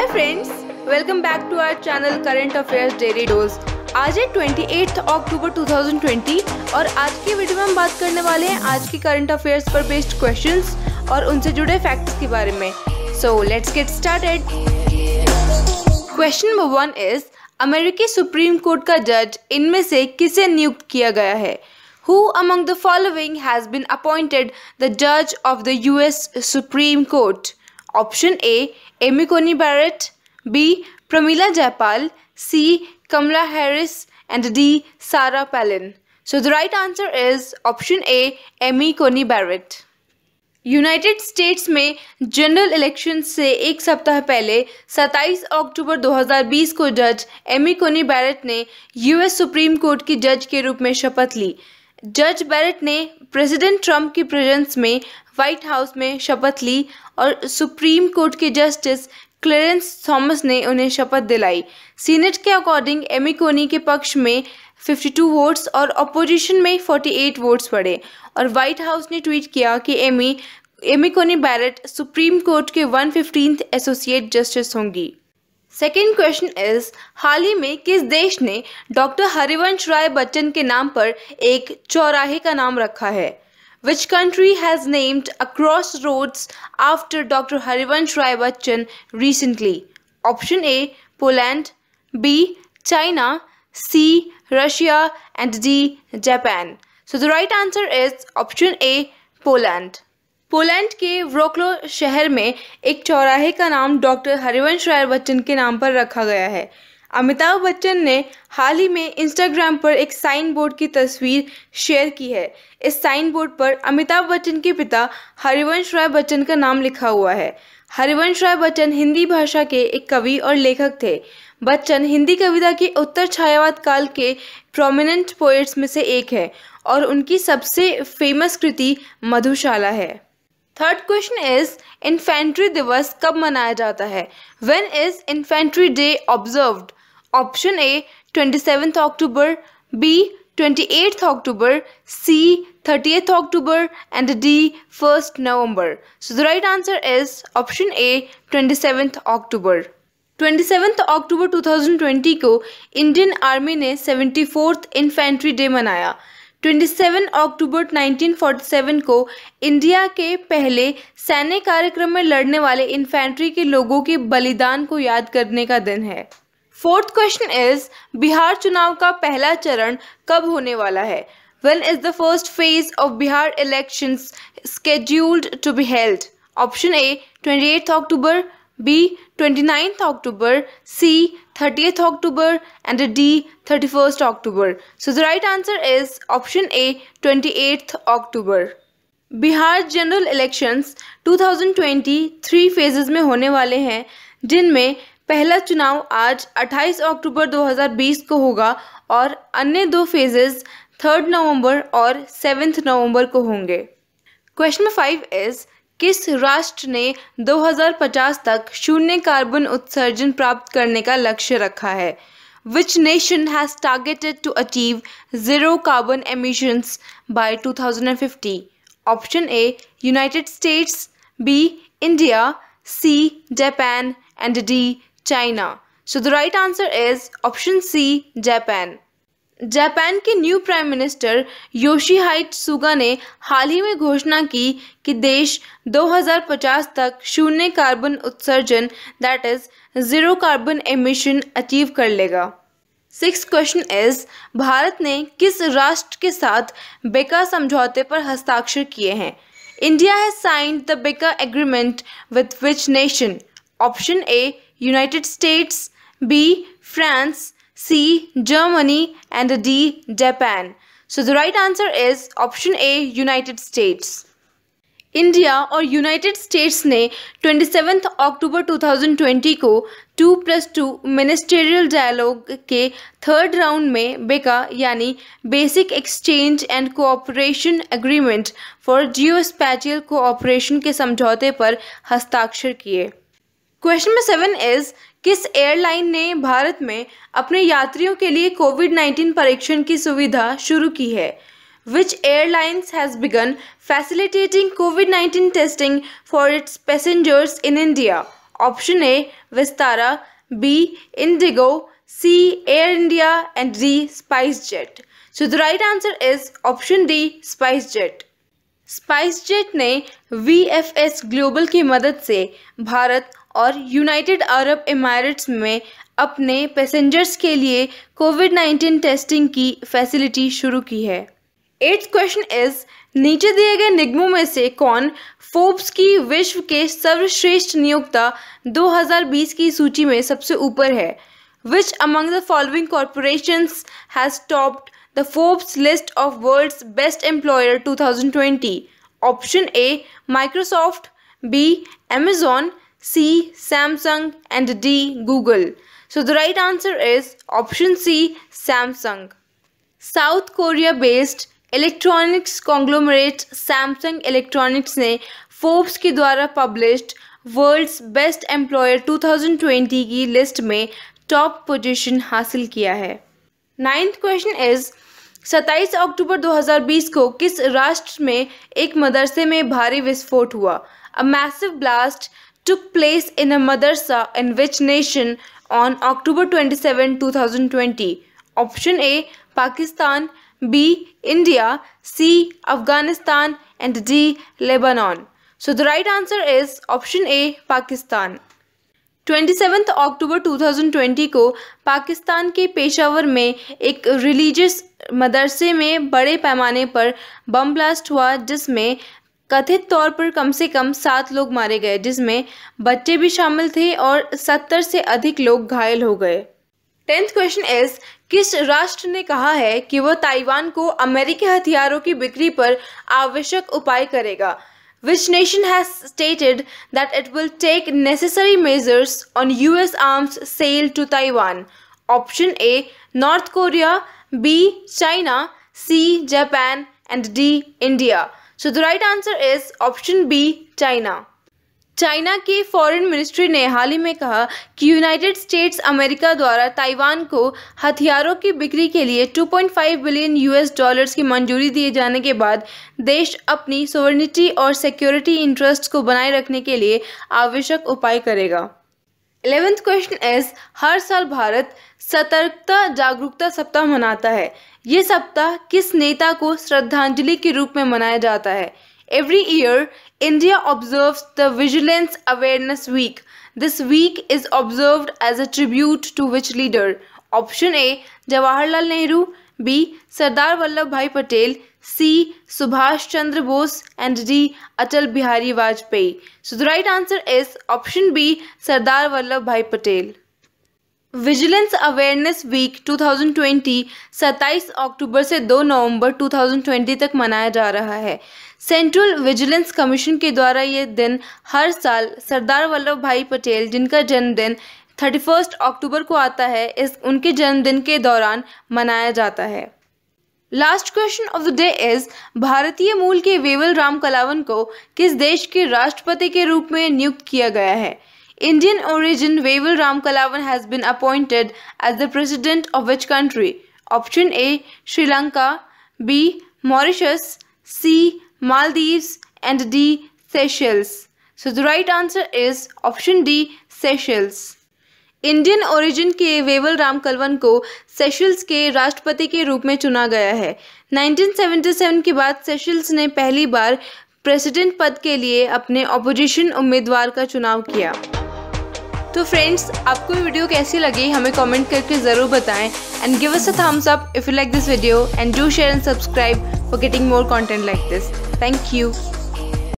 Hi friends, welcome back to our channel current affairs daily dose. आज है 28 अक्टूबर 2020 और आज की वीडियो में हम बात करने वाले हैं आज की करंट अफेयर्स पर बेस्ड क्वेश्चंस और उनसे जुड़े फैक्ट्स के बारे में। So let's get started. Question number 1 is अमेरिकी सुप्रीम कोर्ट का जज इनमें से किसे नियुक्त किया गया है? Who among the following has been appointed the judge of the US Supreme Court? Option A, Amy Coney Barrett, B, Pramila Jayapal, C, Kamala Harris, and D, Sarah Palin. So the right answer is option A, Amy Coney Barrett. United states में general election से एक सप्ताह पहले 27 October 2020 को जज Amy कोनी Barrett ने US supreme court की जज के रूप में शपथ ली। जज बैरेट ने प्रेसिडेंट ट्रंप की प्रेजेंस में व्हाइट हाउस में शपथ ली और सुप्रीम कोर्ट के जस्टिस क्लेरेंस थॉमस ने उन्हें शपथ दिलाई। सीनेट के अकॉर्डिंग एमी कोनी के पक्ष में 52 वोट्स और अपोजिशन में 48 वोट्स पड़े और व्हाइट हाउस ने ट्वीट किया कि एमी कोनी बैरेट सुप्रीम कोर्ट के 115th एसोसिएट जस्टिस होंगी। सेकेंड क्वेश्चन इज हाल ही में किस देश ने डॉक्टर हरिवंश राय बच्चन के नाम पर एक चौराहे का नाम रखा है? Which country has named a crossroads after Dr. Harivansh Rai Bachchan recently? Option A, Poland, B, China, C, Russia, and D, Japan. So the right answer is option A, Poland. Poland के व्रोक्लो शहर में एक चौराहे का नाम doctor Harivansh Rai Bachchan के नाम पर रखा गया है। अमिताभ बच्चन ने हाल ही में इंस्टाग्राम पर एक साइन बोर्ड की तस्वीर शेयर की है। इस साइन बोर्ड पर अमिताभ बच्चन के पिता हरिवंश राय बच्चन का नाम लिखा हुआ है। हरिवंश राय बच्चन हिंदी भाषा के एक कवि और लेखक थे। बच्चन हिंदी कविता के उत्तर छायावाद काल के प्रोमिनेंट पोएट्स में से एक है और उनकी सबसे फेमस कृति मधुशाला है। थर्ड क्वेश्चन इज इन्फेंट्री दिवस कब मनाया जाता है? When is infantry day observed? Option A 27 October, B 28 October, C 30 October and D 1 November. So the right answer is option A 27 October. 27 October 2020 को इंडियन आर्मी ने 74th infantry day मनाया। 27 अक्टूबर 1947 को India के पहले सैन्य कार्यक्रम में लड़ने वाले इन्फेंट्री के लोगों के बलिदान को याद करने का दिन है। फोर्थ क्वेश्चन इज बिहार चुनाव का पहला चरण कब होने वाला है? When is the first phase of Bihar elections scheduled to be held? Option A 28 October, B 29 October, C 30 October and D 31 October. So the right answer is option A 28 October. Bihar general elections 2020 3 phases में होने वाले हैं, जिनमें पहला चुनाव आज 28 अक्टूबर 2020 को होगा और अन्य 2 फेजेस 3 नवंबर और 7 नवंबर को होंगे। क्वेश्चन 5 इज किस राष्ट्र ने 2050 तक शून्य कार्बन उत्सर्जन प्राप्त करने का लक्ष्य रखा है? Which nation has targeted to achieve zero carbon emissions by 2050? Option A, United States, B, India, C, Japan, and D, China. So the right answer is option C, Japan. Japan के new prime minister योशिहाइड सुगा ने हाल ही में घोषणा की कि देश 2050 तक शून्य carbon उत्सर्जन that is zero carbon emission achieve कर लेगा। 6th क्वेश्चन इज भारत ने किस राष्ट्र के साथ बेका समझौते पर हस्ताक्षर किए हैं? India has signed the BECA agreement with which nation? Option A United States, B France, C, Germany and D, Japan. So the right answer is option A, United States. India और यूनाइटेड स्टेट्स ने 27 October 2020 को 2+2 ministerial dialogue के 3rd round में BECA यानी basic exchange and cooperation agreement for geospatial cooperation के समझौते पर हस्ताक्षर किए। क्वेश्चन नंबर 7 इज किस एयरलाइन ने भारत में अपने यात्रियों के लिए कोविड-19 परीक्षण की सुविधा शुरू की है? Which airlines has begun facilitating COVID-19 testing for its passengers in India? Option A, Vistara, B, Indigo, C, Air India, and D, SpiceJet. So the right answer is option D, SpiceJet. SpiceJet ने VFS global की मदद से भारत और United Arab इमाराट्स में अपने passengers के लिए कोविड-19 testing की फैसिलिटी शुरू की है। 8th क्वेश्चन इज, नीचे दिए गए निगमों में से कौन फोर्ब्स की विश्व के सर्वश्रेष्ठ नियोक्ता 2020 की सूची में सबसे ऊपर है? Which among the following corporations has topped the Forbes list of world's best employer 2020? Option A, Microsoft, B, Amazon, C, Samsung, and D, Google. So the right answer is option C, Samsung. South Korea based electronics conglomerate Samsung electronics ने Forbes के द्वारा published world's best employer 2020 की list में top position हासिल किया है। 9th question is, 27 October 2020 को किस राष्ट्र में एक मदरसे में भारी विस्फोट हुआ? A massive blast took place in a madrasa in which nation on October 27, 2020? Option A, Pakistan, B, India, C, Afghanistan, and D, Lebanon. So the right answer is option A, Pakistan. 27 October 2020 को पाकिस्तान के पेशावर में एक religious मदरसे में बड़े पैमाने पर bomb blast हुआ, जिसमें कथित तौर पर कम से कम 7 लोग मारे गए, जिसमें बच्चे भी शामिल थे और 70 से अधिक लोग घायल हो गए। 10th क्वेश्चन इज, किस राष्ट्र ने कहा है कि वह ताइवान को अमेरिकी हथियारों की बिक्री पर आवश्यक उपाय करेगा? Which nation has stated that it will take necessary measures on US arms sale to Taiwan? Option A, North Korea, B, China, C, Japan, and D, India. So the right answer is option B, China. China की foreign ministry ने हाल ही में कहा कि United states America द्वारा Taiwan को हथियारों की बिक्री के लिए 2.5 बिलियन US डॉलर्स की मंजूरी दिए जाने के बाद देश अपनी सोवरेनिटी और सिक्योरिटी इंटरेस्ट को बनाए रखने के लिए आवश्यक उपाय करेगा। 11th क्वेश्चन इज, हर साल भारत सतर्कता जागरूकता सप्ताह मनाता है। ये सप्ताह किस नेता को श्रद्धांजलि के रूप में मनाया जाता है? Every year, India observes the Vigilance Awareness Week. This week is observed as a tribute to which leader? Option A, Jawaharlal Nehru, B, Sardar Vallabhbhai Patel, C, Subhash Chandra Bose, and D, Atal Bihari Vajpayee. So the right answer is option B, Sardar Vallabhbhai Patel. Vigilance awareness week 2020 27 October से 2 नवंबर 2020 तक मनाया जा रहा है। Central vigilance commission के द्वारा ये दिन हर साल सरदार वल्लभ भाई पटेल, जिनका जन्मदिन 31 अक्टूबर को आता है, उनके जन्मदिन के दौरान मनाया जाता है। Last question of the day is, भारतीय मूल के वेवल राम कलावन को किस देश के राष्ट्रपति के रूप में नियुक्त किया गया है? Indian origin Vaibhav Ram Kalawan has been appointed as the president of which country? Option A, Sri Lanka, B, Mauritius, C, Maldives, and D, Seychelles. So the right answer is option D, Seychelles. Indian origin के Wavell Ram Kalwan को Seychelles के राष्ट्रपति के रूप में चुना गया है। 1977 के बाद सेशल्स ने पहली बार प्रेसिडेंट पद के लिए अपने ऑपोजिशन उम्मीदवार का चुनाव किया। तो फ्रेंड्स, आपको वीडियो कैसी लगी हमें कमेंट करके ज़रूर बताएं and give us a thumbs up if you like this video and do share and subscribe for getting more content like this. Thank you.